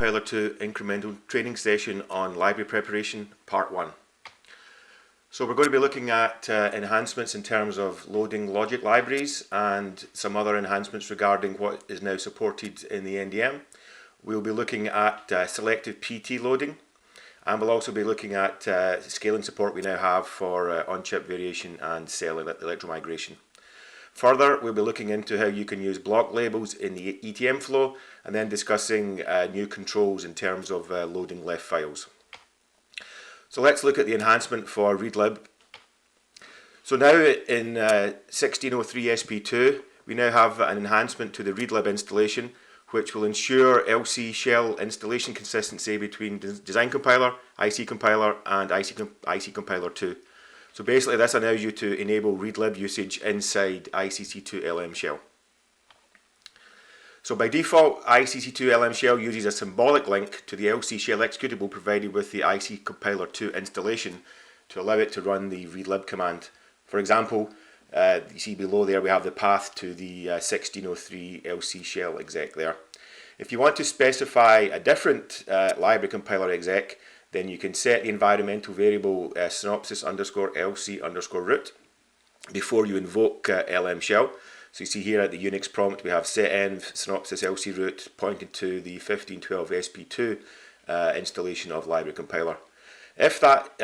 Compiler 2 incremental training session on library preparation, part 1. So we're going to be looking at enhancements in terms of loading logic libraries and some other enhancements regarding what is now supported in the NDM. We'll be looking at selective PT loading, and we'll also be looking at scaling support we now have for on-chip variation and cell electromigration. Further, we'll be looking into how you can use block labels in the ETM flow, and then discussing new controls in terms of loading left files. So let's look at the enhancement for readlib. So now in 1603 SP2, we now have an enhancement to the readlib installation, which will ensure LC shell installation consistency between design compiler, IC compiler, and IC compiler 2. So basically this allows you to enable readlib usage inside ICCII LM shell. So by default, ICCII LM shell uses a symbolic link to the LC shell executable provided with the IC compiler 2 installation to allow it to run the readlib command. For example, you see below there we have the path to the 1603 LC shell exec there. If you want to specify a different library compiler exec, then you can set the environmental variable synopsis underscore LC underscore root before you invoke LM shell. So you see here at the Unix prompt we have setenv synopsis LC root pointing to the 1512 SP2 installation of library compiler. If that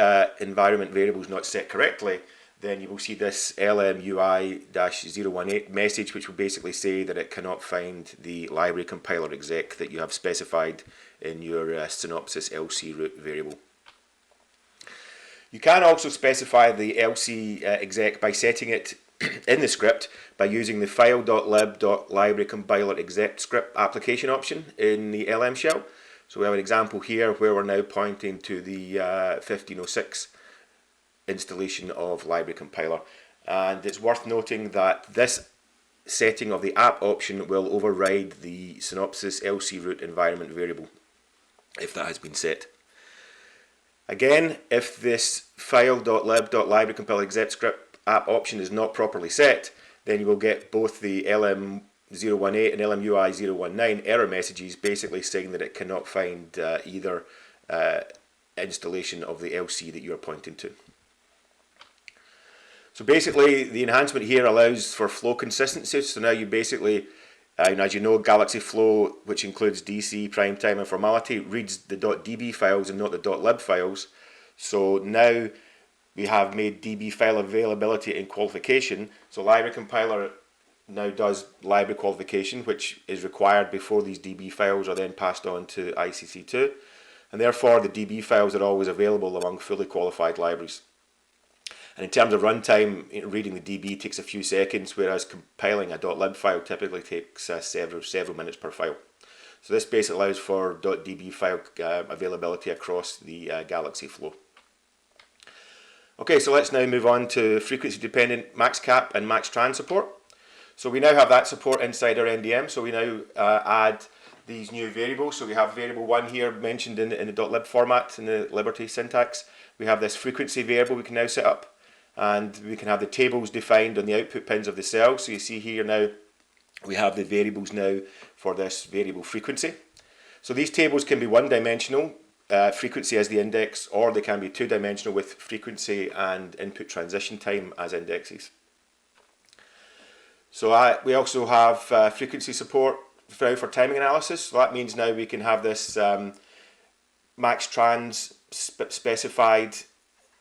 environment variable is not set correctly, then you will see this LMUI-018 message, which will basically say that it cannot find the library compiler exec that you have specified in your synopsis LC root variable. You can also specify the LC exec by setting it in the script by using the file.lib.library compiler exec script application option in the LM shell. So we have an example here where we're now pointing to the 1506 installation of library compiler, and it's worth noting that this setting of the app option will override the synopsis LC root environment variable if that has been set. Again, if this file.lib.library compiler exec script app option is not properly set, then you will get both the LM018 and LMUI019 error messages basically saying that it cannot find either installation of the LC that you are pointing to. So basically the enhancement here allows for flow consistency. So now you basically, as you know, Galaxy Flow, which includes DC, prime time and formality, reads the .db files and not the .lib files. So now we have made DB file availability and qualification. So library compiler now does library qualification, which is required before these DB files are then passed on to ICCII, and therefore the DB files are always available among fully qualified libraries. And in terms of runtime, reading the DB takes a few seconds, whereas compiling a .lib file typically takes several minutes per file. So this basically allows for .db file availability across the Galaxy Flow. Okay, so let's now move on to frequency-dependent max cap and max tran support. So we now have that support inside our NDM, so we now add these new variables. So we have variable 1 here mentioned in the .lib format in the Liberty syntax. We have this frequency variable we can now set up, and we can have the tables defined on the output pins of the cell. So you see here now we have the variables now for this variable frequency. So these tables can be one-dimensional, frequency as the index, or they can be two-dimensional with frequency and input transition time as indexes. So we also have frequency support for timing analysis. So that means now we can have this max trans specified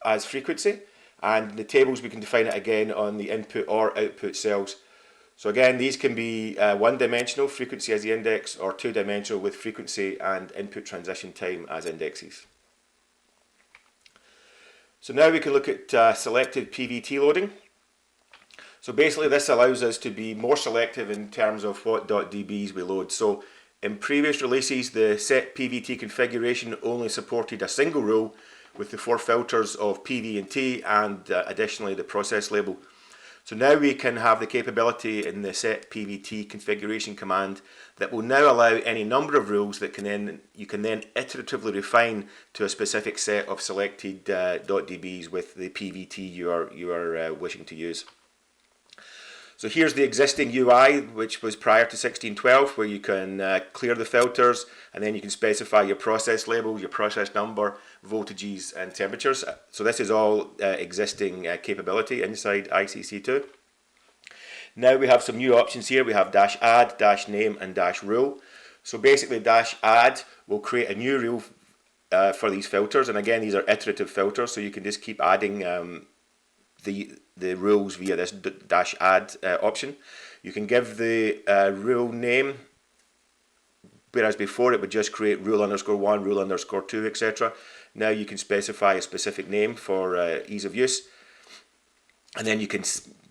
as frequency, and the tables we can define it again on the input or output cells. So again, these can be one-dimensional, frequency as the index, or two-dimensional with frequency and input transition time as indexes. So now we can look at selective PVT loading. So basically this allows us to be more selective in terms of what .dbs we load. So in previous releases, the set PVT configuration only supported a single rule with the 4 filters of PV and T, and additionally the process label. So now we can have the capability in the set PVT configuration command that will now allow any number of rules that you can then iteratively refine to a specific set of selected .dbs with the PVT you are wishing to use. So here's the existing UI, which was prior to 1612, where you can clear the filters, and then you can specify your process labels, your process number, voltages, and temperatures. So this is all existing capability inside ICCII. Now we have some new options here. We have dash add, dash name, and dash rule. So basically dash add will create a new rule for these filters, and again these are iterative filters, so you can just keep adding the rules via this dash add option. You can give the rule name, whereas before it would just create rule underscore 1, rule underscore 2, etc. Now you can specify a specific name for ease of use, and then you can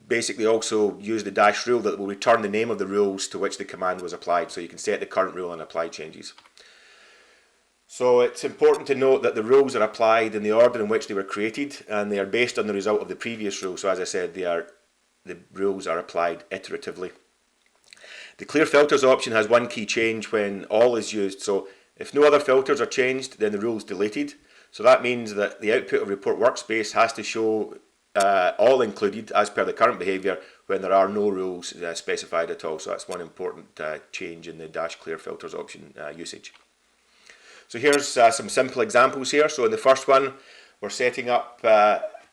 basically also use the dash rule that will return the name of the rules to which the command was applied, so you can set the current rule and apply changes. So it's important to note that the rules are applied in the order in which they were created, and they are based on the result of the previous rule. So as I said, the rules are applied iteratively. The clear filters option has one key change when all is used. So if no other filters are changed, then the rule is deleted. So that means that the output of report workspace has to show all included as per the current behavior when there are no rules specified at all. So that's one important change in the dash clear filters option usage. So here's some simple examples here. So in the first one, we're setting up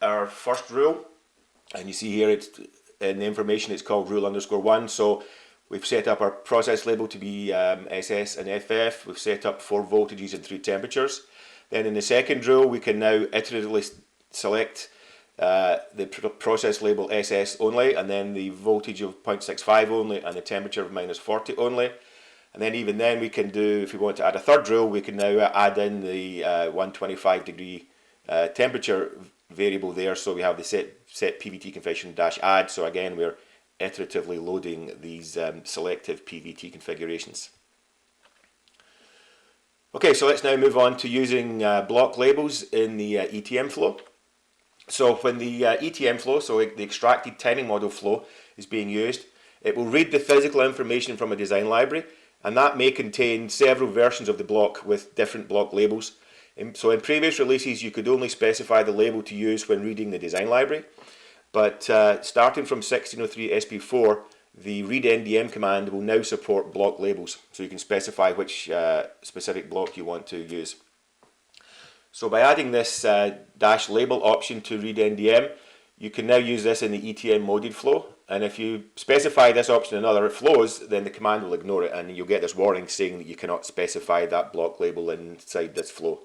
our first rule, and you see here it's in the information it's called rule underscore 1. So we've set up our process label to be SS and FF. We've set up 4 voltages and 3 temperatures. Then in the second rule, we can now iteratively select the process label SS only, and then the voltage of 0.65 only, and the temperature of -40 only. And then even then we can do, if we want to add a third rule, we can now add in the 125 degree temperature variable there. So we have the set PVT configuration dash add. So again, we're iteratively loading these selective PVT configurations. Okay, so let's now move on to using block labels in the ETM flow. So when the ETM flow, so the extracted timing model flow, is being used, it will read the physical information from a design library, and that may contain several versions of the block with different block labels. So in previous releases you could only specify the label to use when reading the design library, but starting from 1603 SP4, the read NDM command will now support block labels, so you can specify which specific block you want to use. So by adding this dash label option to read NDM, you can now use this in the ETM moded flow, and if you specify this option in other flows, then the command will ignore it, and you'll get this warning saying that you cannot specify that block label inside this flow.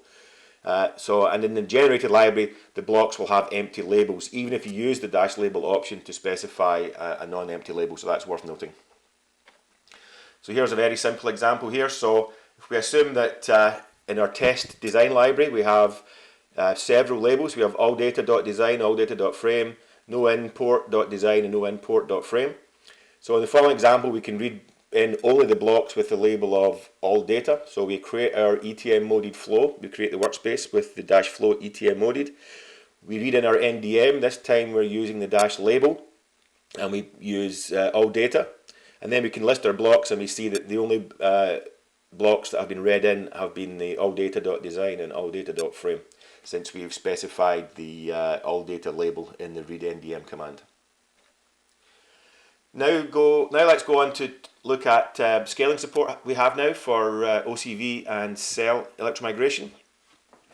And in the generated library, the blocks will have empty labels, even if you use the dash label option to specify a non-empty label, so that's worth noting. So here's a very simple example here. So if we assume that in our test design library we have several labels. We have alldata.design, alldata.frame, noInPort.design, and noInPort.frame. So in the following example, we can read in only the blocks with the label of all data. So we create our ETM moded flow. We create the workspace with the dash flow ETM moded. We read in our NDM. This time we're using the dash label, and we use all data. And then we can list our blocks, and we see that the only blocks that have been read in have been the alldata.design and alldata.frame, since we've specified the alldata label in the read NDM command. Now let's go on to look at scaling support we have now for OCV and cell electromigration.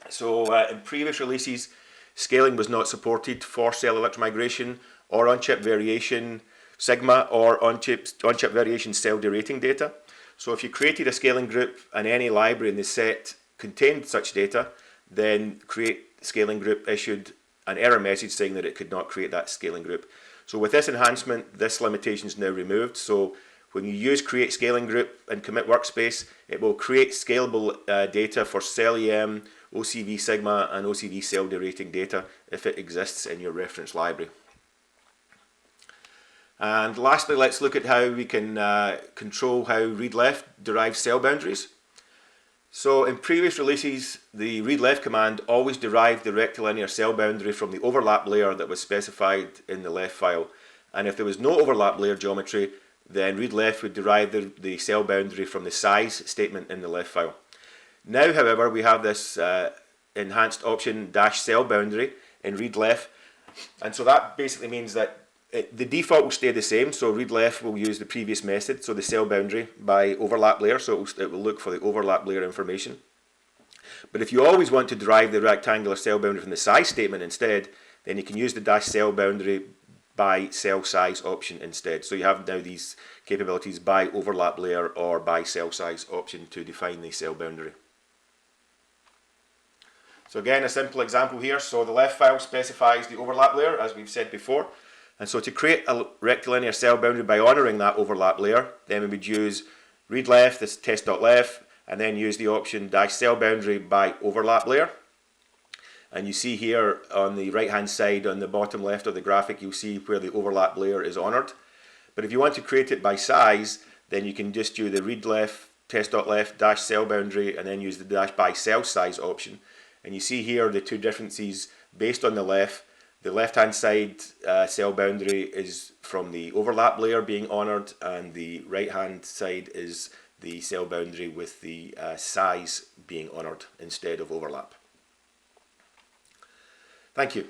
So in previous releases, scaling was not supported for cell electromigration or on-chip variation sigma or on-chip variation cell derating data. So if you created a scaling group and any library in the set contained such data, then create scaling group issued an error message saying that it could not create that scaling group. So with this enhancement, this limitation is now removed. So when you use create scaling group and commit workspace, it will create scalable data for cell EM, OCV sigma, and OCV cell derating data if it exists in your reference library. And lastly, let's look at how we can control how read-left derives cell boundaries. So in previous releases, the read-left command always derived the rectilinear cell boundary from the overlap layer that was specified in the left file. And if there was no overlap layer geometry, then read-left would derive the cell boundary from the size statement in the left file. Now, however, we have this enhanced option dash cell boundary in read-left, and so that basically means that The default will stay the same, so read left will use the previous method, so the cell boundary by overlap layer, so it will look for the overlap layer information. But if you always want to derive the rectangular cell boundary from the size statement instead, then you can use the dash cell boundary by cell size option instead. So you have now these capabilities by overlap layer or by cell size option to define the cell boundary. So again, a simple example here. So the left file specifies the overlap layer, as we've said before. And so to create a rectilinear cell boundary by honouring that overlap layer, then we would use read left, this test.left, and then use the option dash cell boundary by overlap layer. And you see here on the right hand side on the bottom left of the graphic, you'll see where the overlap layer is honoured. But if you want to create it by size, then you can just do the read left, test.left, dash cell boundary, and then use the dash by cell size option. And you see here the two differences based on the left. The left hand side cell boundary is from the overlap layer being honoured, and the right hand side is the cell boundary with the size being honoured instead of overlap. Thank you.